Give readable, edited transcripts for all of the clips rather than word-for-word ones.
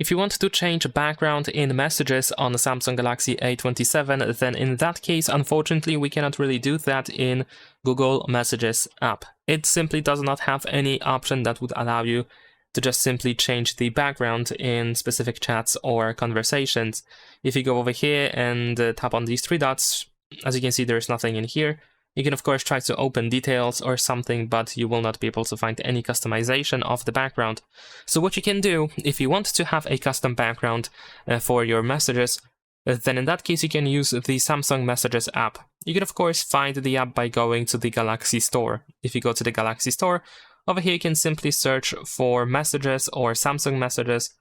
If you want to change a background in messages on the Samsung Galaxy A27, then in that case, unfortunately, we cannot really do that in Google Messages app. It simply does not have any option that would allow you to just simply change the background in specific chats or conversations. If you go over here and tap on these three dots, as you can see, there's nothing in here. You can, of course, try to open details or something, but you will not be able to find any customization of the background. So what you can do, if you want to have a custom background for your messages, then in that case, you can use the Samsung Messages app. You can, of course, find the app by going to the Galaxy Store. If you go to the Galaxy Store, over here you can simply search for Messages or Samsung Messages.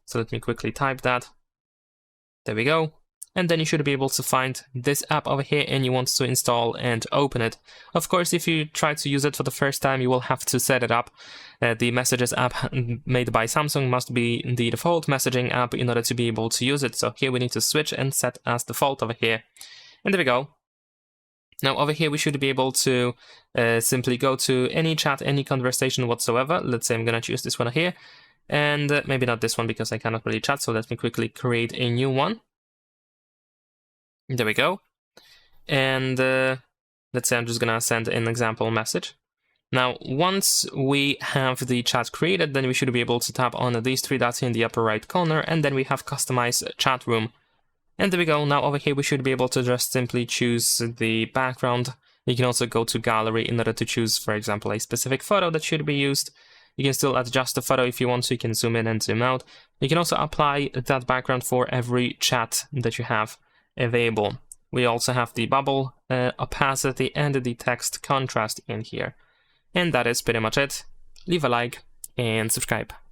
So let me quickly type that. There we go. And then you should be able to find this app over here and you want to install and open it. Of course, if you try to use it for the first time, you will have to set it up. The Messages app made by Samsung must be the default messaging app in order to be able to use it. So here we need to switch and set as default over here. And there we go. Now over here we should be able to simply go to any chat, any conversation whatsoever. Let's say I'm going to choose this one here. And maybe not this one because I cannot really chat. So let me quickly create a new one. There we go. And let's say I'm just gonna send an example message. Now, once we have the chat created, then we should be able to tap on these three dots in the upper right corner, and then we have customize chat room. And there we go. Now over here, we should be able to just simply choose the background. You can also go to gallery in order to choose, for example, a specific photo that should be used. You can still adjust the photo if you want to. You can zoom in and zoom out. You can also apply that background for every chat that you have available. We also have the bubble opacity and the text contrast in here. And that is pretty much it. Leave a like and subscribe.